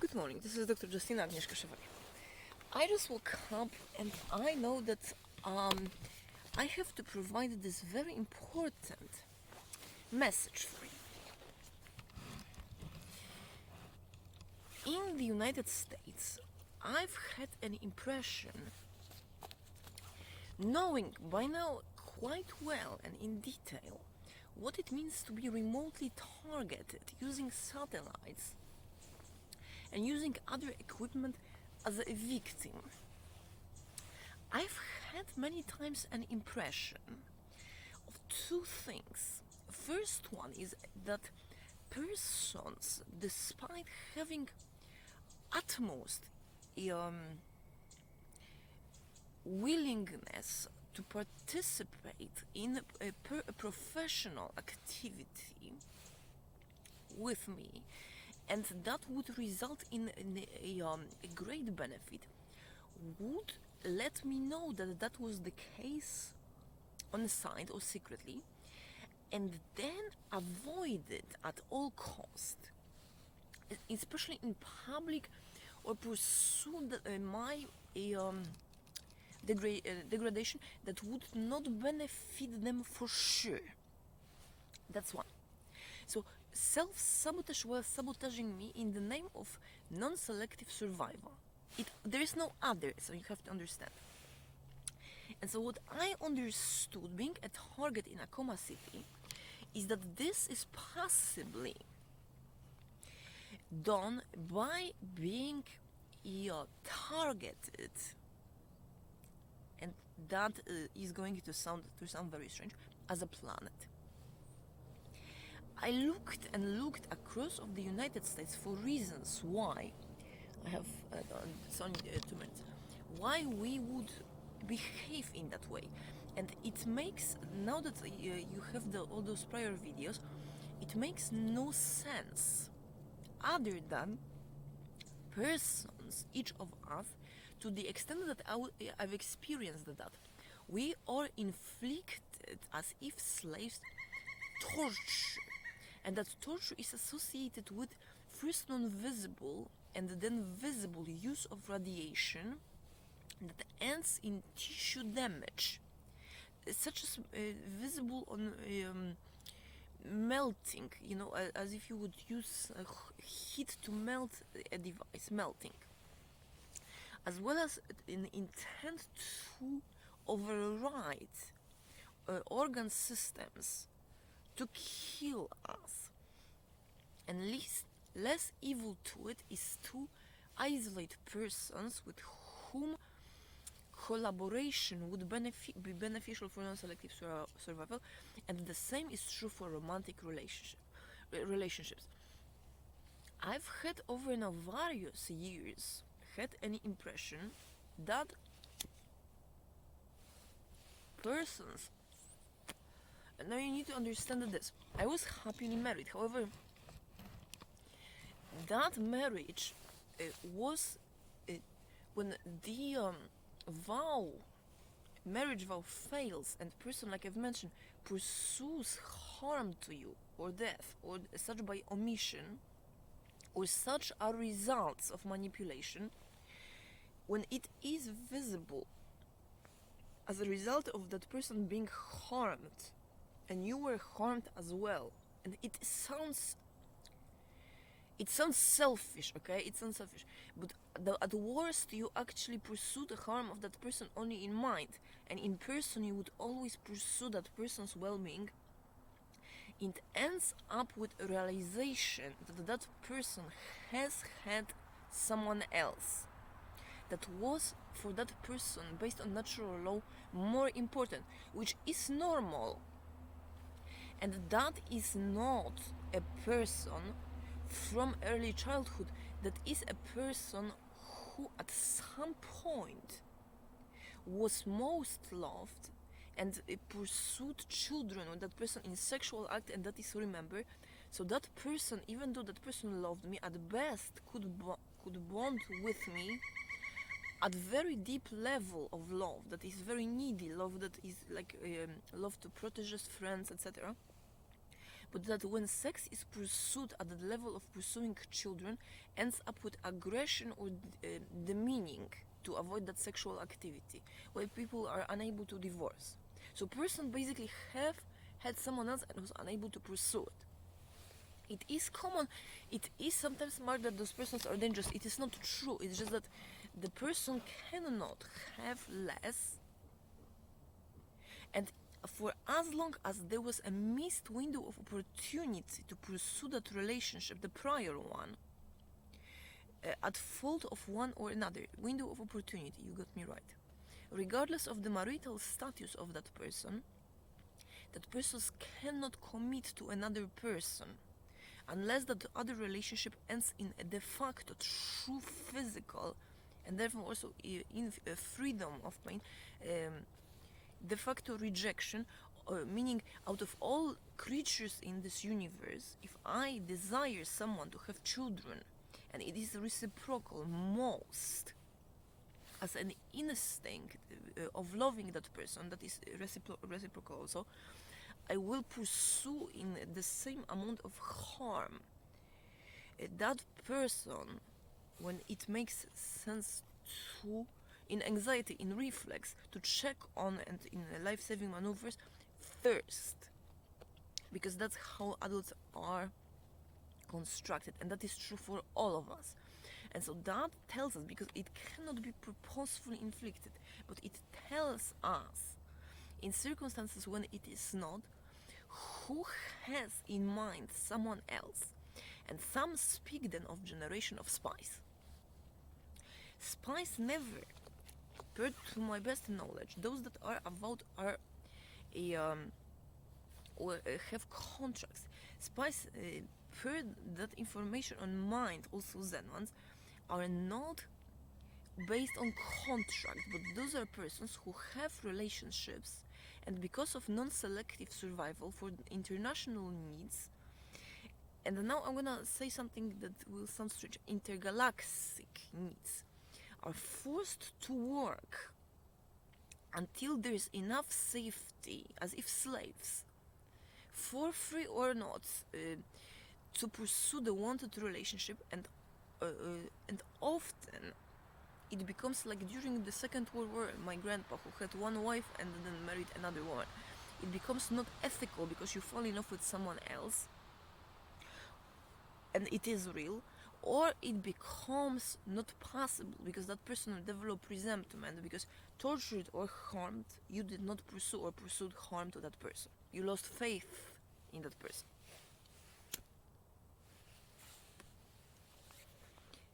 Good morning, this is Dr. Justina Agnieszka Chevalier. I just woke up and I know that I have to provide this very important message for you. In the United States, I've had an impression, knowing by now quite well and in detail what it means to be remotely targeted using satellites and using other equipment as a victim. I've had many times an impression of two things. First one is that persons, despite having utmost willingness to participate in a professional activity with me, and that would result in a great benefit, would let me know that that was the case on the side or secretly, and then avoid it at all cost, especially in public, or pursue my degradation that would not benefit them for sure. That's one. So self-sabotage was sabotaging me in the name of non-selective survival. There is no other, so you have to understand. And so what I understood being a target in Acoma City is that this is possibly done by being targeted, and that is going to sound very strange, as a planet. I looked and looked across of the United States for reasons why, I have it's only 2 minutes, why we would behave in that way. And it makes, now that you have all those prior videos, it makes no sense other than persons, each of us, to the extent that I've experienced that we are inflicted as if slaves torture, and that torture is associated with first non-visible and then visible use of radiation that ends in tissue damage, such as visible on melting, as if you would use heat to melt a device, melting, as well as an intent to override organ systems to kill us. And less evil to it is to isolate persons with whom collaboration would be beneficial for non-selective survival, and the same is true for romantic relationships. I've had over now various years had any impression that persons, now you need to understand this, I was happily married, however that marriage was when the marriage vow fails, and person, like I've mentioned, pursues harm to you, or death, or such by omission, or such are results of manipulation, when it is visible as a result of that person being harmed, and you were harmed as well, and it sounds selfish, okay? It sounds selfish, but at worst, you actually pursue the harm of that person only in mind, and in person you would always pursue that person's well-being. It ends up with a realization that person has had someone else that was, for that person, based on natural law, more important, which is normal. And that is not a person from early childhood, that is a person who at some point was most loved and pursued children with that person in sexual act, and that is remembered. So that person, even though that person loved me, at best could bond with me at very deep level of love, that is very needy love, that is like love to proteges, friends, etc. but that when sex is pursued at the level of pursuing children, ends up with aggression or demeaning to avoid that sexual activity, where people are unable to divorce. So person basically have had someone else and was unable to pursue it. It is common, it is sometimes marked that those persons are dangerous. It is not true. It's just that the person cannot have less, and for as long as there was a missed window of opportunity to pursue that relationship, the prior one, at fault of one or another, window of opportunity, you got me right. Regardless of the marital status of that person cannot commit to another person unless that other relationship ends in a de facto true physical and therefore also in freedom of pain, de facto rejection, meaning out of all creatures in this universe, if I desire someone to have children and it is reciprocal most as an instinct of loving that person that is reciprocal also, I will pursue in the same amount of harm that person when it makes sense to, in anxiety, in reflex, to check on and in life-saving maneuvers first, because that's how adults are constructed, and that is true for all of us. And so that tells us, because it cannot be purposefully inflicted, but it tells us in circumstances when it is not, who has in mind someone else. And some speak then of generation of spies. Spies never, per to my best knowledge, those that are avowed are have contracts. Spies, per that information on mind, also then ones, are not based on contract, but those are persons who have relationships, and because of non-selective survival for international needs, and now I'm gonna say something that will sound strange, intergalactic needs, are forced to work until there's enough safety, as if slaves, for free or not, to pursue the wanted relationship, and often it becomes like during the Second World War, my grandpa, who had one wife and then married another woman, it becomes not ethical because you fall in love with someone else, and it is real, or it becomes not possible because that person will develop resentment, because tortured or harmed, you did not pursue or pursued harm to that person. You lost faith in that person.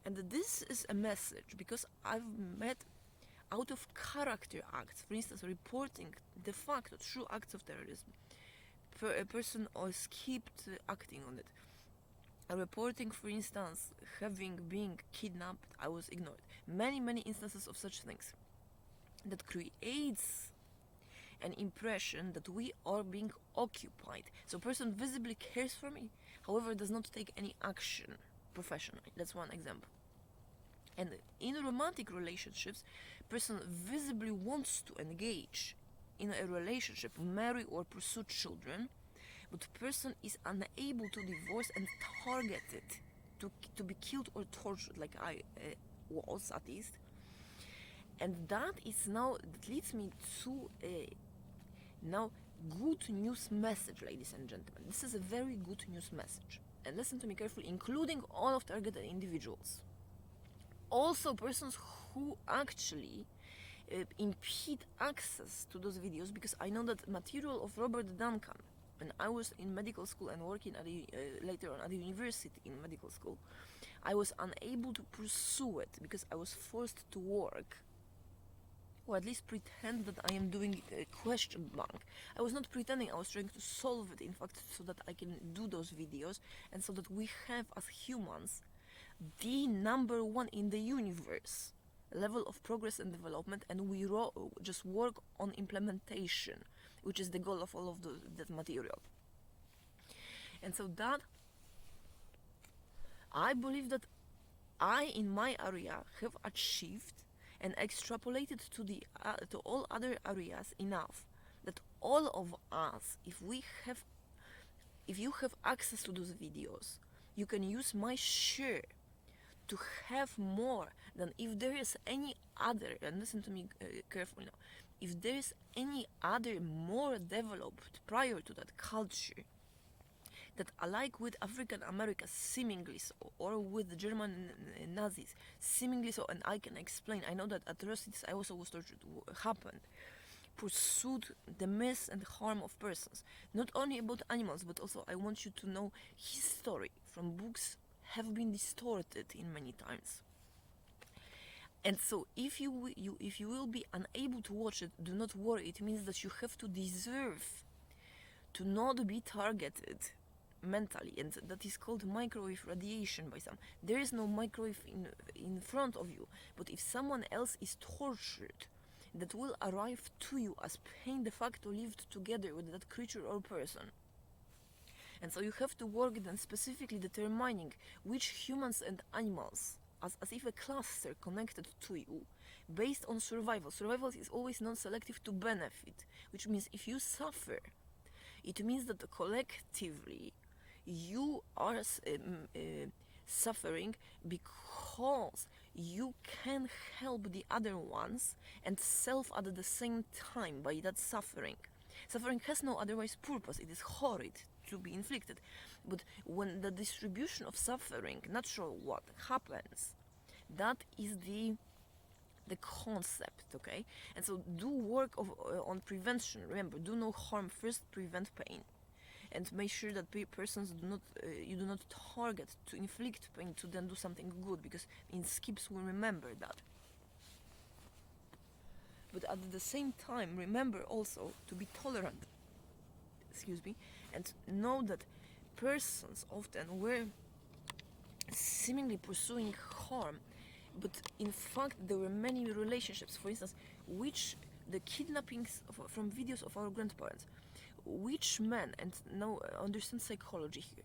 And this is a message, because I've met out of character acts, for instance, reporting de facto true acts of terrorism, a person or skipped acting on it. Reporting, for instance, having been kidnapped, I was ignored. Many instances of such things. That creates an impression that we are being occupied. So person visibly cares for me, however does not take any action professionally. That's one example. And in romantic relationships, person visibly wants to engage in a relationship, marry or pursue children, but person is unable to divorce and targeted to be killed or tortured, like I was at least. And that leads me to a now good news message, ladies and gentlemen. This is a very good news message, and listen to me carefully, including all of targeted individuals, also persons who actually impede access to those videos, because I know that material of Robert Duncan, when I was in medical school and working at later on at the university in medical school, I was unable to pursue it because I was forced to work, or at least pretend that I am doing a question bank. I was not pretending, I was trying to solve it, in fact, so that I can do those videos, and so that we have, as humans, the number one in the universe level of progress and development, and we just work on implementation, which is the goal of all of that material. And so that, I believe that I, in my area, have achieved and extrapolated to all other areas enough that all of us, if we have if you have access to those videos, you can use my share to have more than if there is any other, and listen to me carefully now, if there is any other more developed prior to that culture that alike with African America seemingly so, or with the German Nazis seemingly so, and I can explain, I know that atrocities I also was tortured happened, pursued the mess and harm of persons, not only about animals, but also I want you to know history from books have been distorted in many times. And so if if you will be unable to watch it, do not worry. It means that you have to deserve to not be targeted mentally, and that is called microwave radiation by some. There is no microwave in front of you, but if someone else is tortured, that will arrive to you as pain de facto lived together with that creature or person. And so you have to work then specifically determining which humans and animals, as if a cluster connected to you, based on survival. Survival is always non-selective to benefit, which means if you suffer, it means that collectively you are suffering because you can help the other ones and self at the same time by that suffering. Suffering has no otherwise purpose, it is horrid to be inflicted. But when the distribution of suffering, not sure what happens, that is the concept, okay? And so do work on prevention. Remember, do no harm first, prevent pain, and make sure that persons do not you do not target to inflict pain to then do something good, because in skips we remember that. But at the same time, remember also to be tolerant, excuse me, and know that persons often were seemingly pursuing harm, but in fact there were many relationships, for instance, which the kidnappings from videos of our grandparents, which men, and now understand psychology here,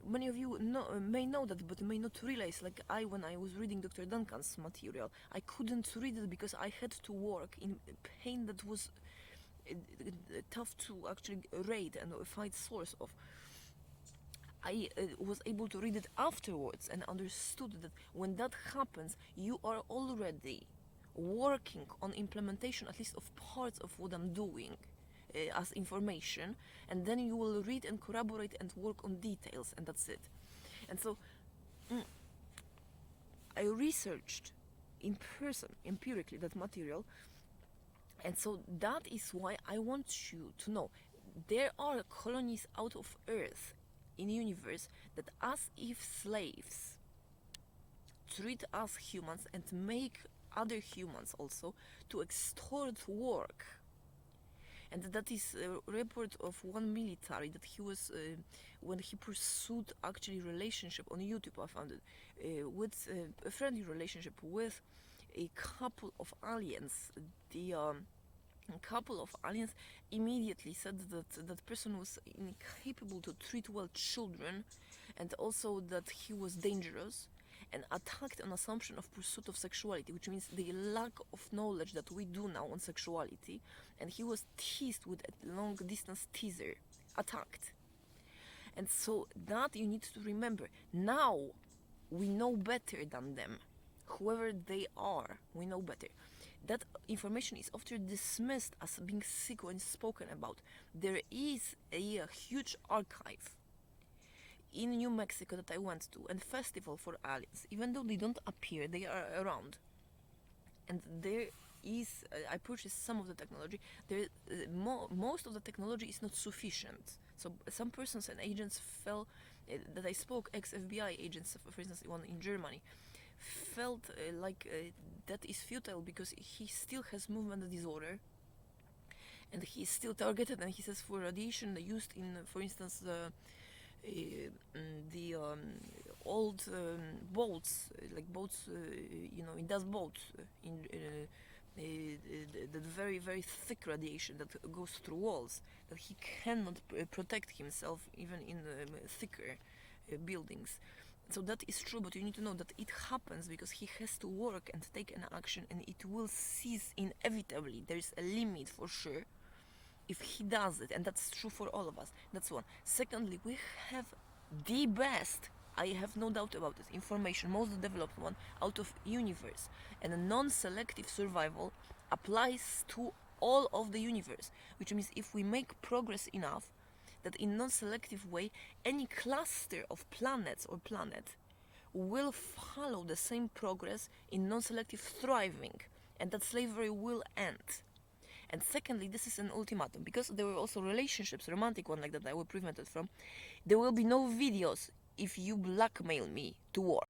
many of you may know that but may not realize, like I, when I was reading Dr. Duncan's material, I couldn't read it because I had to work in pain that was tough to actually raid and find source of. I was able to read it afterwards and understood that when that happens, you are already working on implementation, at least of parts of what I'm doing as information, and then you will read and corroborate and work on details, and that's it. And so I researched in person, empirically, that material, and so that is why I want you to know there are colonies out of Earth in universe that, as if slaves, treat us humans and make other humans also to extort work. And that is a report of one military that he was when he pursued actually relationship on YouTube. I found it with a friendly relationship with a couple of aliens. The couple of aliens immediately said that that person was incapable to treat well children, and also that he was dangerous, and attacked an assumption of pursuit of sexuality, which means the lack of knowledge that we do now on sexuality. And he was teased with a long distance teaser, attacked. And so that you need to remember. Now we know better than them, whoever they are, we know better. That information is often dismissed as being sick when spoken about. There is a huge archive in New Mexico that I went to, and festival for aliens. Even though they don't appear, they are around. And there is, I purchased some of the technology. There, most of the technology is not sufficient. So some persons and agents felt that I spoke, ex-FBI agents, for instance, one in Germany, felt like that is futile because he still has movement disorder, and he is still targeted. And he says for radiation used in, for instance, the old boats, like boats, in those boats, in the very very thick radiation that goes through walls, that he cannot protect himself even in thicker buildings. So that is true, but you need to know that it happens because he has to work and take an action, and it will cease inevitably. There is a limit for sure, if he does it, and that's true for all of us. That's one. Secondly, we have the best, I have no doubt about it, information, most developed one out of universe, and a non-selective survival applies to all of the universe, which means if we make progress enough, that in non-selective way, any cluster of planets or planet will follow the same progress in non-selective thriving, and that slavery will end. And secondly, this is an ultimatum, because there were also relationships, romantic one like that I were prevented from. There will be no videos if you blackmail me to war.